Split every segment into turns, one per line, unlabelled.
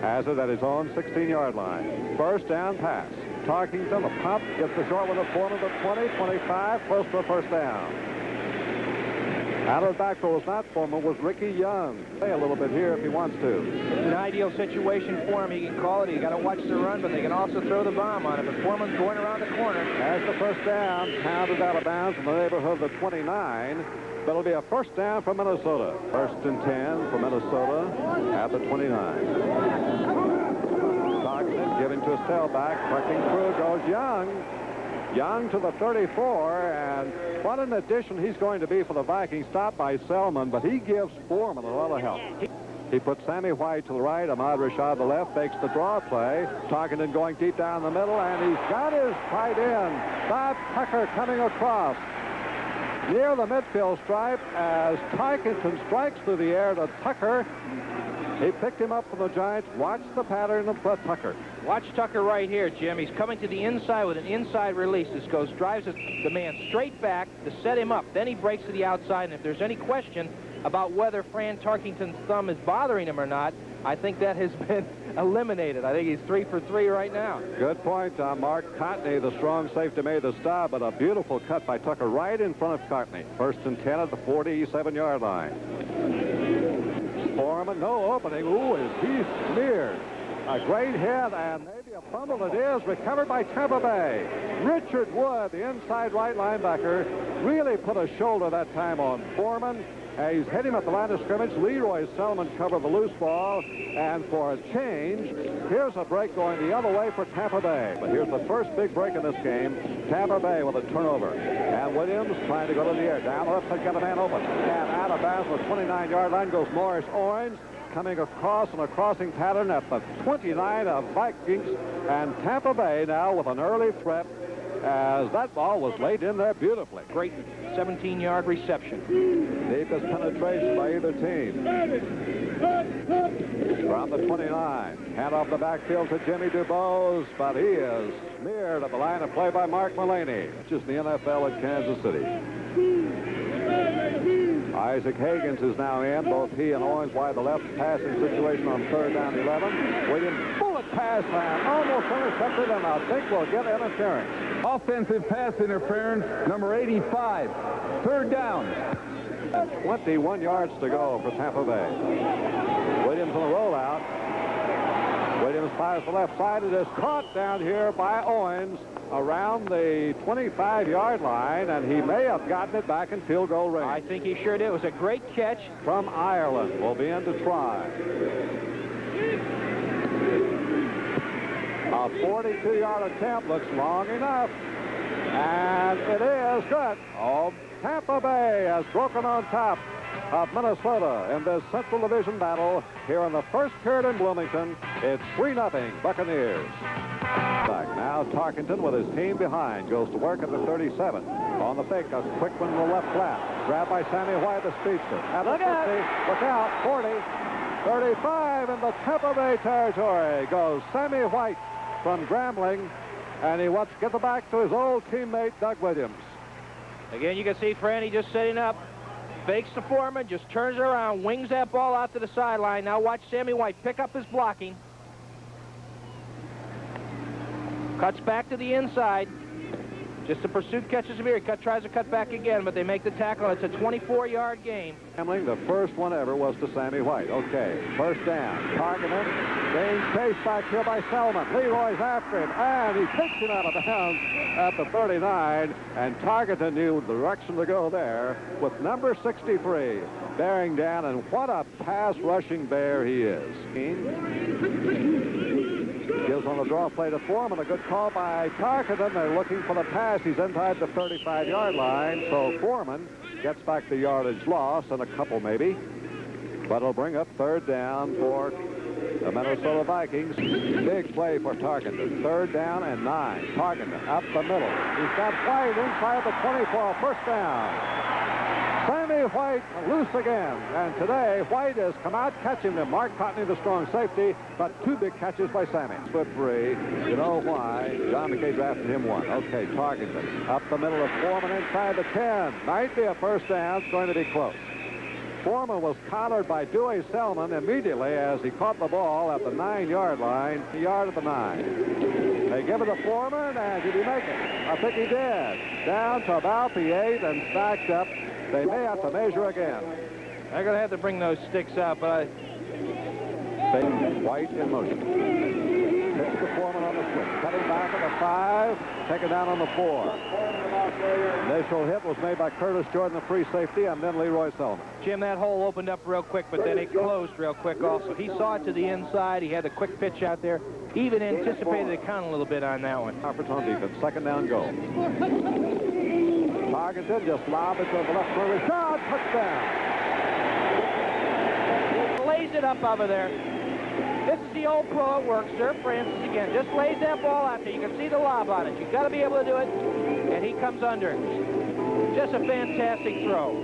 Has it at his own 16-yard line. First down pass. Tarkington, a pump, gets the short one at Foreman to 20, 25, close to a first down. Out of the backfield was not Foreman, was Ricky Young. Play a little bit here if he wants to.
It's an ideal situation for him. He can call it. You got to watch the run, but they can also throw the bomb on it. But Foreman's going around the corner.
As the first down, pounded out of bounds in the neighborhood of the 29. But it'll be a first down for Minnesota. First and 10 for Minnesota at the 29. Tarkington giving to his tailback. Tucking through goes Young. Young to the 34, and what an addition he's going to be for the Vikings. Stopped by Selman, but he gives Foreman a lot of help. He puts Sammy White to the right, Ahmad Rashad to the left, fakes the draw play. Tarkington going deep down the middle, and he's got his tight end, Bob Tucker, coming across near the midfield stripe as Tarkington strikes through the air to Tucker. He picked him up from the Giants. Watch the pattern of Tucker.
Watch Tucker right here, Jim. He's coming to the inside with an inside release. This drives the man straight back to set him up. Then he breaks to the outside, and if there's any question about whether Fran Tarkington's thumb is bothering him or not, I think that has been eliminated. I think he's 3 for 3 right now.
Good point, Mark Cotney, the strong safety, made the stop, but a beautiful cut by Tucker right in front of Cotney. First and 10 at the 47-yard line. Foreman, no opening. Ooh, is he smeared. A great hit, and maybe a fumble it is, recovered by Tampa Bay. Richard Wood, the inside right linebacker, really put a shoulder that time on Foreman. He's hit him at the line of scrimmage. Leroy Selman covered the loose ball, and for a change, here's a break going the other way for Tampa Bay. But here's the first big break in this game. Tampa Bay with a turnover. And Williams trying to go to the air. Down the left side, got a man open. And out of bounds on the 29-yard line goes Morris Owens, coming across in a crossing pattern at the 29 of Vikings. And Tampa Bay now with an early threat, as that ball was laid in there beautifully.
Great 17-yard reception.
Deepest penetration by either team. From the 29. Hand off the backfield to Jimmy DuBose, but he is smeared at the line of play by Mark Mullaney, which is the NFL at Kansas City. Isaac Higgins is now in. Both he and Owens wide the left. Passing situation on third down 11. Williams, bullet pass man, almost intercepted, and I think we'll get interference.
Offensive pass interference, number 85. Third down.
21 yards to go for Tampa Bay. Williams on the rollout. Williams fires the left side. It is caught down here by Owens around the 25-yard line, and he may have gotten it back in field goal range.
I think he sure did. It was a great catch.
From Ireland will be in to try. A 42-yard attempt looks long enough, and it is good. Oh, Tampa Bay has broken on top of Minnesota in this Central Division battle here in the first period in Bloomington. It's 3-0 Buccaneers. Back now, Tarkington with his team behind goes to work at the 37. On the fake, a quick one to the left flat. Grabbed by Sammy White, the speedster. At the 50, look out, 40, 35 in the Tampa Bay territory goes Sammy White from Grambling, and he wants to get the back to his old teammate, Doug Williams.
Again, you can see Franny just setting up. Fakes the Foreman, just turns it around, wings that ball out to the sideline. Now watch Sammy White pick up his blocking. Cuts back to the inside. Just the pursuit catches him here. He tries to cut back again, but they make the tackle. It's a 24-yard game.
The first one ever was to Sammy White. Okay, first down. Targeted, being chased back here by Selman. Leroy's after him, and he kicks him out of bounds at the 39. And Targeted knew the direction to go there with number 63 bearing down. And what a pass-rushing bear he is. Gives on the draw play to Foreman. A good call by Tarkington. They're looking for the pass. He's inside the 35-yard line. So Foreman gets back the yardage loss and a couple maybe. But it'll bring up third down for the Minnesota Vikings. Big play for Tarkington. Third down and 9. Tarkington up the middle. He's got White inside the 24. First down. Sammy White loose again, and today White has come out catching them. Mark Cotney, the strong safety, but 2 big catches by Sammy. Foot free. You know why? John McKay drafted him 1. Okay, Tarkington up the middle of Foreman inside the 10. Might be a first down. It's going to be close. Foreman was collared by Dewey Selman immediately as he caught the ball at the 9-yard line, the yard of the 9. They give it to Foreman, and did he make it? I think he did. Down to about the 8 and stacked up. They may have to measure again.
They're going to have to bring those sticks out, but
White in motion. Pitch to Foreman on the switch. Cutting back at the 5. Taken down on the 4. Initial hit was made by Curtis Jordan, the free safety, and then Leroy Selman.
Jim, that hole opened up real quick, but then it closed real quick also. He saw it to the inside. He had a quick pitch out there. He even anticipated the count a little bit on that one.
Conference on defense. Second down goal. Targeted, just lob it to the left for Rashad. Touchdown.
Lays it up over there. This is the old pro at work, Sir Francis again. Just lays that ball out there. You can see the lob on it. You've got to be able to do it. And he comes under. Just a fantastic throw.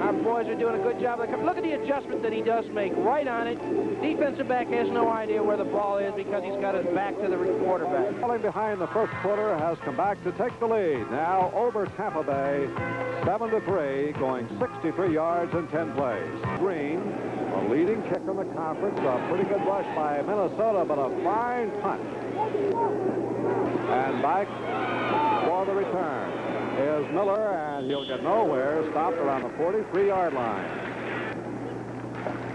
Our boys are doing a good job. Look at the adjustment that he does make right on it. Defensive back has no idea where the ball is because he's got his back to the quarterback.
Falling behind the first quarter has come back to take the lead. Now over Tampa Bay, 7-3, going 63 yards in 10 plays. Green, a leading kick in the conference. A pretty good rush by Minnesota, but a fine punt. And back for the return is Miller, and he'll get nowhere. Stopped around the 43-yard line.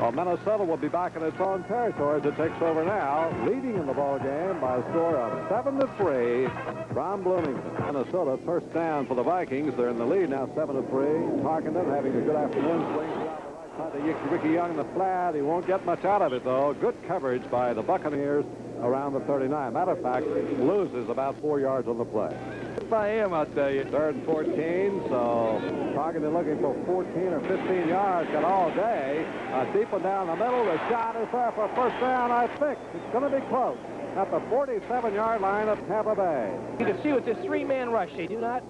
Well, Minnesota will be back in its own territory as it takes over now, leading in the ball game by a score of 7-3 from Bloomington. Minnesota first down for the Vikings. They're in the lead now, 7-3. Tarkenton having a good afternoon. Swings out the right side to Ricky Young in the flat. He won't get much out of it, though. Good coverage by the Buccaneers around the 39. Matter of fact, loses about 4 yards on the play. If I am, I'll tell you. 3rd and 14, so Tarkenton looking for 14 or 15 yards. Got all day. Deep one down the middle. The shot is there for a first down, I think. It's going to be close at the 47-yard line of Tampa Bay.
You can see with this 3-man rush, they do not,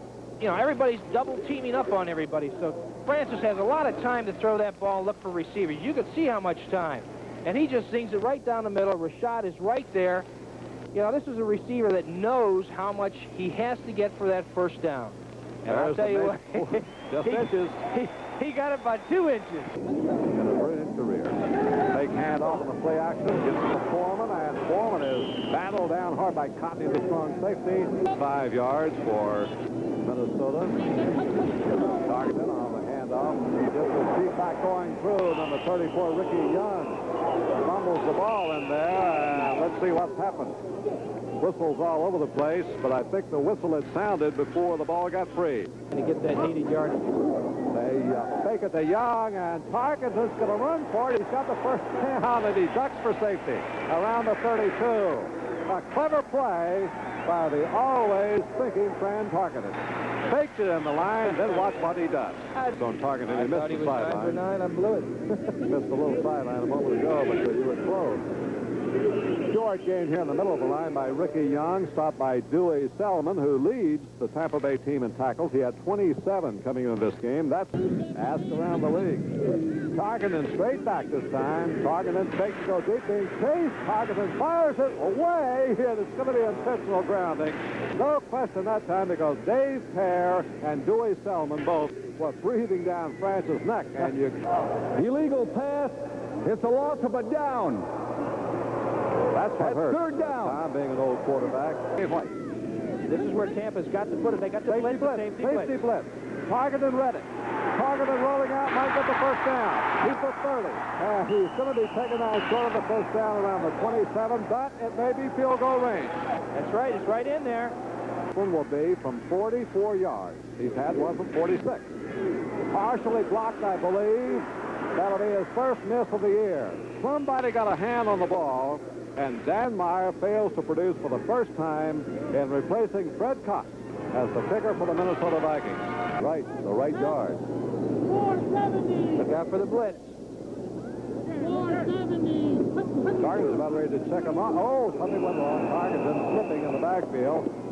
everybody's double teaming up on everybody. So Francis has a lot of time to throw that ball and look for receivers. You can see how much time. And he just zings it right down the middle. Rashad is right there. This is a receiver that knows how much he has to get for that first down. And I'll tell you what,
just inches.
He got it by 2 inches.
And a brilliant career. Fake handoff in the play action. Gets to Foreman, and Foreman is battled down hard by Cotney, the strong safety. 5 yards for Minnesota. Targeted on the handoff. Just a feedback going through. Number 34, Ricky Young. Fumbles the ball in there, and let's see what's happened. Whistles all over the place, but I think the whistle had sounded before the ball got free.
To get that needed yard.
They fake it to Young, and Tarkenton's going to run for it. He's got the first down, and he ducks for safety around the 32. A clever play by the always thinking Fran Tarkenton. Faked it in the line, then watch what he does. On Tarkenton, he missed the sideline.
9 for 9, I blew it.
Missed a little sideline a moment ago, but you were close. Short gain here in the middle of the line by Ricky Young, stopped by Dewey Selman, who leads the Tampa Bay team in tackles. He had 27 coming into this game. That's asked around the league. Tarkenton straight back this time. Tarkenton fakes to go deep, being chased. Tarkenton fires it away, and it's going to be intentional grounding. No question that time, because Dave Pear and Dewey Selman both were breathing down Francis' neck. And you
illegal pass. It's a loss of a down.
That's what hurt.
3rd down.
Tom being an old quarterback.
This is where Tampa's got to put it. They got to blitz.
Safety blitz. Tarkenton read it. Tarkenton rolling out, might get the first down. He's for 30. He's going to be taken out short of the first down around the 27, but it may be field goal range.
That's right. It's right in there.
One will be from 44 yards. He's had one from 46. Partially blocked, I believe. That'll be his first miss of the year. Somebody got a hand on the ball, and Dan Meyer fails to produce for the first time in replacing Fred Cox as the kicker for the Minnesota Vikings. Right, the right yard.
470.
Look out for the blitz.
470.
Tarkenton's about ready to check him out. Oh, something went wrong. Tarkenton slipping in the backfield.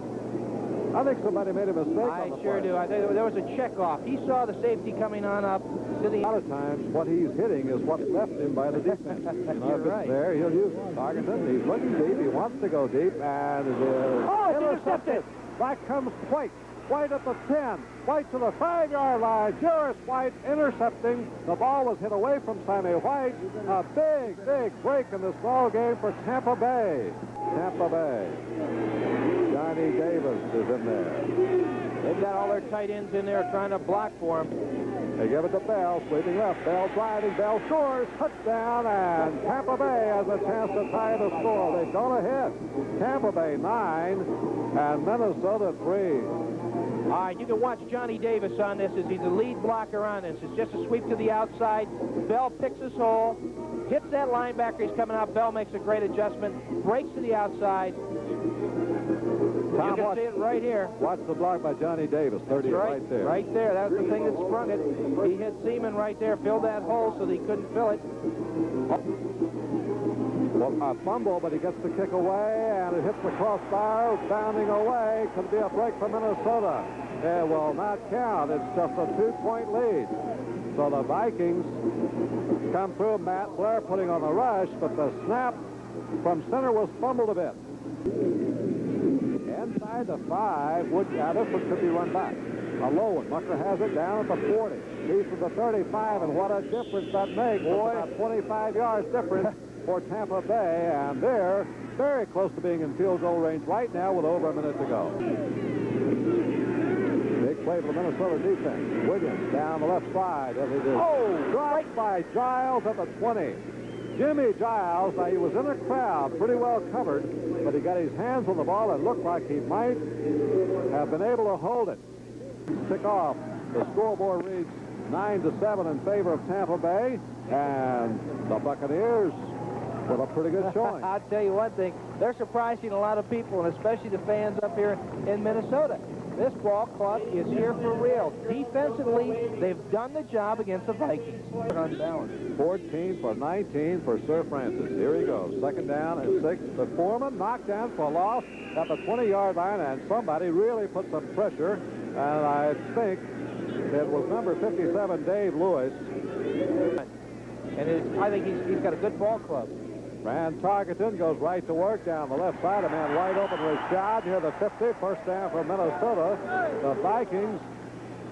I think somebody made a mistake.
I sure do. I think there was a check off. He saw the safety coming on up to the.
A lot of times, what he's hitting is what's left him by the defense.
You're
if it's
right.
there, he'll use it. Tarkenton, he's looking deep. He wants to go deep, and it is
Oh, it's intercepted.
Back comes White. White at the 10. White to the 5-yard line. Juris White intercepting. The ball was hit away from Sammy White. A big, big break in this ball game for Tampa Bay. Tampa Bay. Johnny Davis is in there.
They've got all their tight ends in there trying to block for him.
They give it to Bell, sweeping left. Bell driving. Bell scores. Touchdown, and Tampa Bay has a chance to tie the score. They've gone ahead. Tampa Bay 9 and Minnesota 3.
All right, you can watch Johnny Davis on this as he's the lead blocker on this. It's just a sweep to the outside. Bell picks his hole, hits that linebacker. He's coming out. Bell makes a great adjustment, breaks to the outside. You can see it right here.
Watch the block by Johnny Davis, 30 right there.
Right there. That was the thing that sprung it. He hit Seaman right there, filled that hole so that he couldn't fill it.
Well, a fumble, but he gets the kick away, and it hits the crossbar, bounding away. Could be a break for Minnesota. It will not count. It's just a 2-point lead. So the Vikings come through. Matt Blair putting on the rush, but the snap from center was fumbled a bit. Inside the 5, this one could be run back. A low one. Mucker has it down at the 40. He's to the 35, and what a difference that makes. Boy, about 25 yards difference for Tampa Bay, and they're very close to being in field goal range right now with over a minute to go. Big play for the Minnesota defense. Williams down the left side as he did. Oh, dropped by Giles at the 20. Jimmy Giles, now he was in the crowd, pretty well covered, but he got his hands on the ball and looked like he might have been able to hold it. Tick off. The scoreboard reads 9-7 in favor of Tampa Bay, and the Buccaneers with a pretty good showing.
I'll tell you one thing, they're surprising a lot of people, and especially the fans up here in Minnesota. This ball club is here for real. Defensively, they've done the job against the Vikings. Unbalanced.
14 for 19 for Sir Francis. Here he goes. Second down and 6. The Foreman knocked down for a loss at the 20-yard line, and somebody really put some pressure. And I think it was number 57, Dave Lewis.
And I think he's got a good ball club.
Van Tarkenton goes right to work down the left side. A man wide open with Rashad near the 50. First down for Minnesota. The Vikings,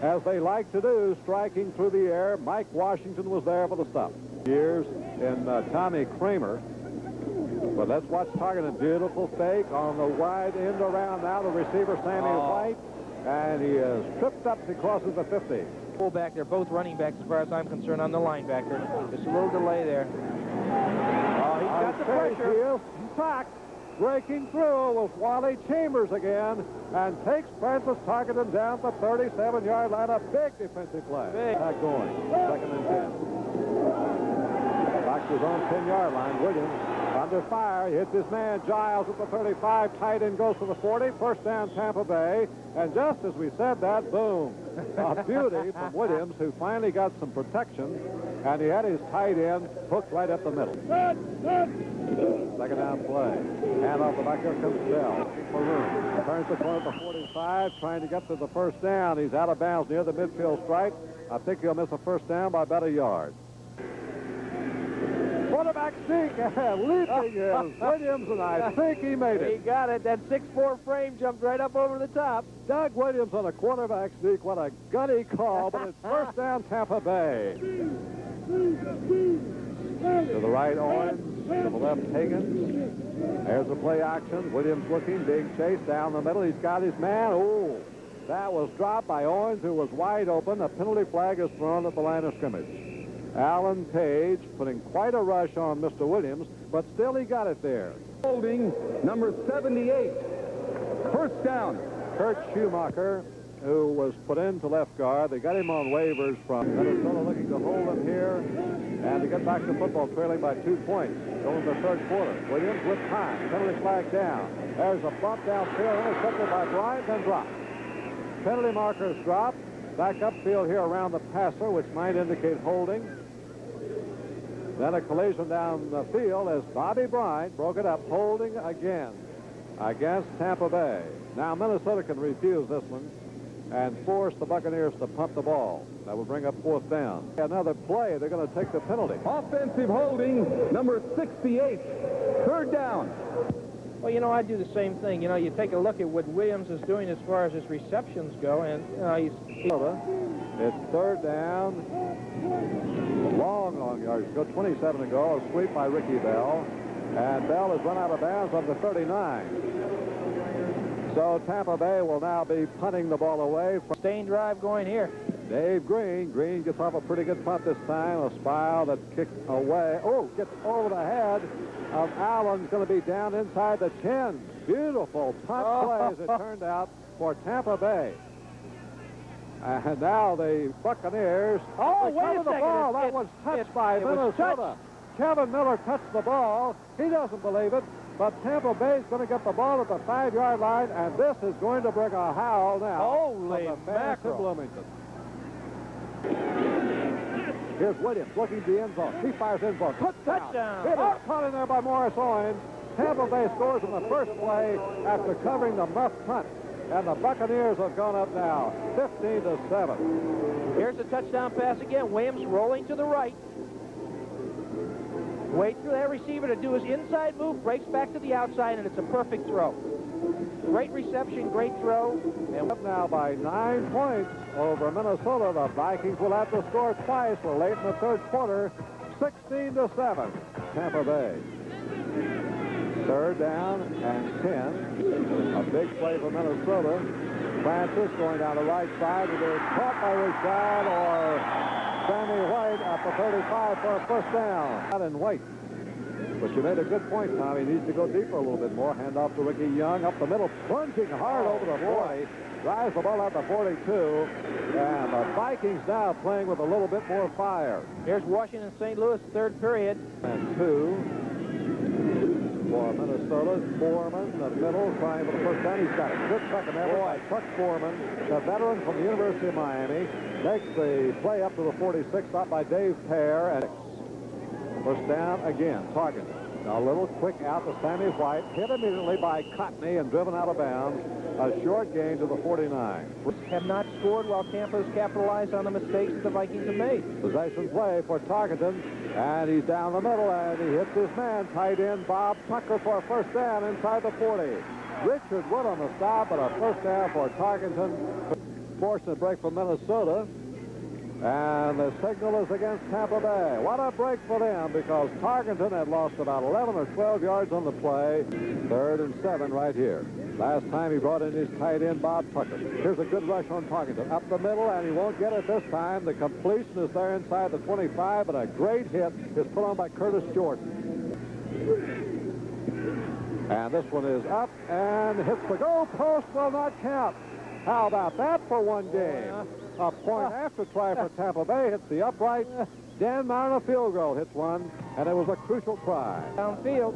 as they like to do, striking through the air. Mike Washington was there for the stop. Years in Tommy Kramer. But let's watch Tarkenton. Beautiful fake on the wide end around now. The receiver, Sammy White. And he is tripped up as he crosses the 50.
Fullback, they're both running backs as far as I'm concerned on the linebacker. Just a little delay there. Oh, he's got the pressure.
He is sacked, breaking through with Wally Chambers again, and takes Francis Tarkenton down the 37-yard line. A big defensive play. Back going. Second and 10. Back to his own 10-yard line. Williams under fire. He hits his man Giles at the 35. Tight end goes to the 40. First down Tampa Bay. And just as we said that, boom. A beauty from Williams, who finally got some protection. And he had his tight end hooked right up the middle. Second down play. And off the back there comes Bell. Maroon turns the corner at the 45, trying to get to the first down. He's out of bounds near the midfield stripe. I think he'll miss a first down by about a yard. Quarterback sneak, leaping is Williams, and I think he made it.
He got it. That 6'4" frame jumped right up over the top.
Doug Williams on a quarterback sneak. What a gunny call, but it's first down Tampa Bay. To the right, Owens. To the left, Higgins. There's the play action. Williams looking, being chased down the middle. He's got his man. Oh, that was dropped by Owens, who was wide open. A penalty flag is thrown at the line of scrimmage. Alan Page putting quite a rush on Mr. Williams, but still he got it there.
Holding number 78. First down.
Kurt Schumacher, who was put into left guard. They got him on waivers from Minnesota, looking to hold him here and to get back to football, trailing by 2 points. Going to the third quarter. Williams with time. Penalty flag down. There's a bump downfield, intercepted by Bryant and dropped. Penalty markers dropped. Back upfield here around the passer, which might indicate holding. Then a collision down the field as Bobby Bryant broke it up, holding again against Tampa Bay. Now Minnesota can refuse this one and force the Buccaneers to punt the ball. That will bring up fourth down. Another play. They're going to take the penalty.
Offensive holding number 68. Third down.
Well, you know, I do the same thing. You know, you take a look at what Williams is doing as far as his receptions go, and he's...
It's third down. Long yards. Go 27 to go. A sweep by Ricky Bell. And Bell has run out of bounds on the 39. So Tampa Bay will now be punting the ball away.
Sustained drive going here.
Dave Green. Green gets off a pretty good punt this time. A spile that kicked away. Oh, gets over the head of Allen's going to be down inside the 10. Beautiful punt play as it turned out for Tampa Bay. And now the Buccaneers
wait a
the
second.
ball. That was touched by Minnesota. Kevin Miller touched the ball. He doesn't believe it. But Tampa Bay is going to get the ball at the 5-yard line, and this is going to bring a howl now.
Holy
from the fans in
mackerel.
Bloomington. Here's Williams looking at the end zone. He fires in zone. Touchdown. It is caught in there by Morris Owens. Tampa Bay scores in the first play after covering the muff punt. And the Buccaneers have gone up now, 15-7.
Here's a touchdown pass again. Williams rolling to the right. Waits for that receiver to do his inside move, breaks back to the outside, and it's a perfect throw. Great reception, great throw.
And up now by 9 points over Minnesota. The Vikings will have to score twice. We're late in the third quarter, 16-7. Tampa Bay. Third down and 10. A big play for Minnesota. Francis going down the right side. It is caught by Rashad or Sammy White at the 35 for a first down. Out in White. But you made a good point, Tom. He needs to go deeper a little bit more. Hand off to Ricky Young up the middle, plunging hard over the 40. Drives the ball out the 42. And the Vikings now playing with a little bit more fire.
Here's Washington St. Louis, third period.
And 2 for Minnesota. Foreman, the middle, trying for the first down. He's got a good second effort by Chuck Foreman, the veteran from the University of Miami. Makes the play up to the 46, stopped by Dave Pear. And first down again, Target. A little quick out to Sammy White, hit immediately by Cotney and driven out of bounds. A short gain to the 49.
Have not scored while Tampa's capitalized on the mistakes that the Vikings have made.
Possession play for Tarkenton, and he's down the middle, and he hits his man, tight end Bob Tucker for a first down inside the 40. Richard Wood on the stop, but a first down for Tarkenton. Fortunate break for Minnesota. And the signal is against Tampa Bay. What a break for them, because Tarkenton had lost about 11 or 12 yards on the play. 3rd and 7 right here. Last time he brought in his tight end, Bob Tucker. Here's a good rush on Tarkenton. Up the middle, and he won't get it this time. The completion is there inside the 25, but a great hit is put on by Curtis Jordan. And this one is up and hits the goal post, will not count. How about that for one game? A point after try for Tampa Bay hits the upright. Dan Martin, a field goal, hits one, and it was a crucial try.
Downfield.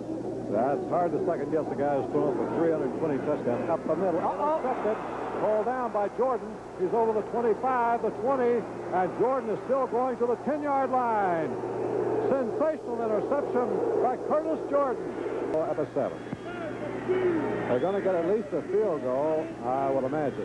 That's hard to second guess the guy who's thrown for 320 touchdowns. Up the middle, intercepted, pulled down by Jordan. He's over the 25, the 20, and Jordan is still going to the 10-yard line. Sensational interception by Curtis Jordan. At the 7. They're going to get at least a field goal, I would imagine.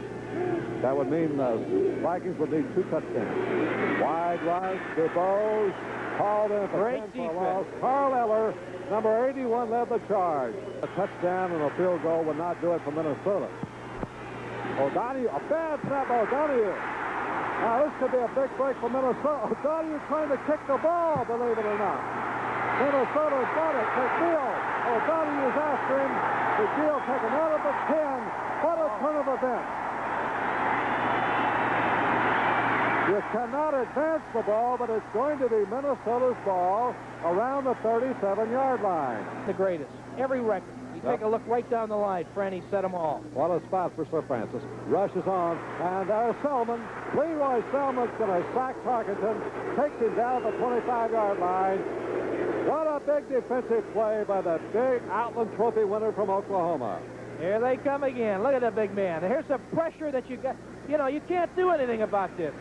That would mean the Vikings would need 2 touchdowns. Wide right, DeBose, called in for 10 for a loss. Carl Eller, number 81, led the charge. A touchdown and a field goal would not do it for Minnesota. O'Donoghue, a bad snap by O'Donoghue. Now, this could be a big break for Minnesota. O'Donoghue trying to kick the ball, believe it or not. Minnesota's got it. McNeil. O'Donoghue's after him. McNeil taken out of the 10. What a turn of events. You cannot advance the ball, but it's going to be Minnesota's ball around the 37-yard line.
The greatest. Every record. You take a look right down the line. Franny set them all.
What a spot for Sir Francis. Rushes on, and there's Selman. Leroy Selman's going to sack Tarkenton. Takes him down the 25-yard line. What a big defensive play by the big Outland Trophy winner from Oklahoma.
Here they come again. Look at the big man. Here's the pressure that you got. You know, you can't do anything about this.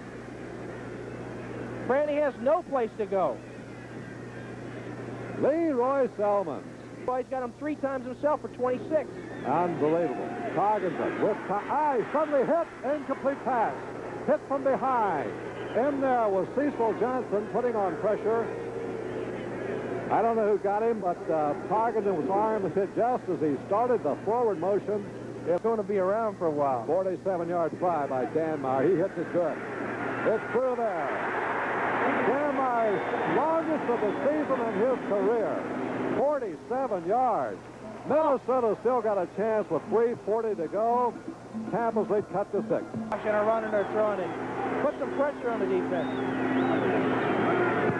Franny has no place to go.
Leroy Selman.
He's got him 3 times himself for 26.
Unbelievable. Tarkenton with suddenly hit. Incomplete pass. Hit from behind. In there was Cecil Johnson putting on pressure. I don't know who got him, but targeted his arm and hit just as he started the forward motion.
It's going to be around for a while.
47-yard try by Danmar. He hits it good. It's through there. Danmar's longest of the season in his career. 47 yards. Minnesota still got a chance with 3:40 to go. Tampa's lead cut to 6.
And are running or throwing it. Put some pressure on the defense.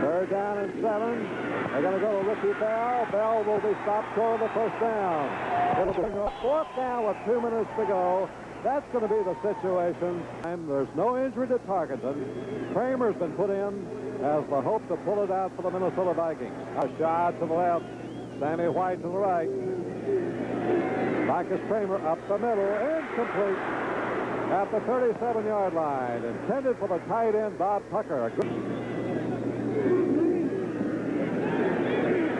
3rd down and 7. They're going to go to Ricky Bell. Bell will be stopped short of the first down. It'll bring a 4th down with 2 minutes to go. That's going to be the situation. And there's no injury to Tarkenton. Kramer's been put in as the hope to pull it out for the Minnesota Vikings. A shot to the left. Sammy White to the right. Marcus Kramer up the middle. Incomplete at the 37-yard line. Intended for the tight end, Bob Tucker.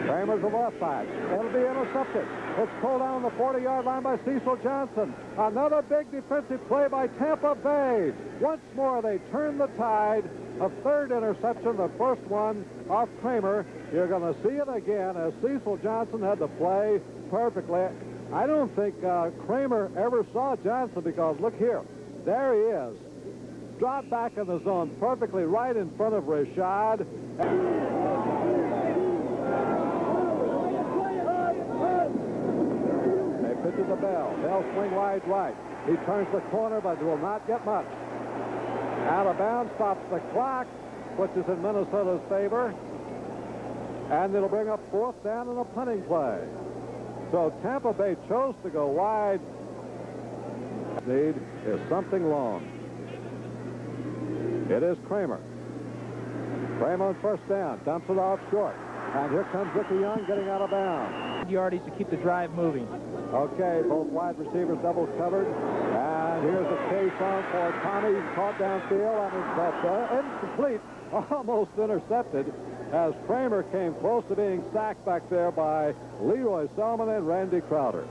Kramer's the left side. It'll be intercepted. It's pulled down the 40-yard line by Cecil Johnson. Another big defensive play by Tampa Bay. Once more, they turn the tide. A 3rd interception, the first one off Kramer. You're going to see it again as Cecil Johnson had to play perfectly. I don't think Kramer ever saw Johnson because look here. There he is. Dropped back in the zone perfectly right in front of Rashad. They pitch to the Bell. Bell swing wide right. He turns the corner but will not get much. Out of bounds, stops the clock, which is in Minnesota's favor. And it'll bring up 4th down and a punting play. So Tampa Bay chose to go wide. Need is something long. It is Kramer. Kramer on 1st down. Dumps it off short. And here comes Ricky Young getting out of bounds.
Yardies to keep the drive moving.
Okay, both wide receivers double covered. And here's a chase on for Tommy. Caught downfield and it's incomplete. Almost intercepted as Kramer came close to being sacked back there by Leroy Selman and Randy Crowder.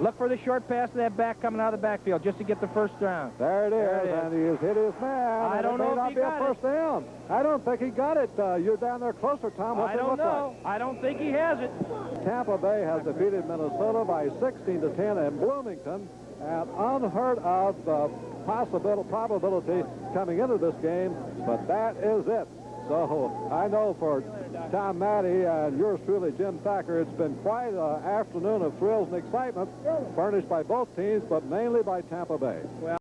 Look for the short pass to that back coming out of the backfield just to get the first down.
There it is, and he has hit his man.
I don't know if he got it.
First down. I don't think he got it. You're down there closer, Tom. What's
I don't know. I don't think he has it.
Tampa Bay has defeated Minnesota by 16-10 in Bloomington. An unheard of probability coming into this game, but that is it. So I know for Tom Matty and yours truly, Jim Thacker, it's been quite an afternoon of thrills and excitement furnished by both teams, but mainly by Tampa Bay. Well,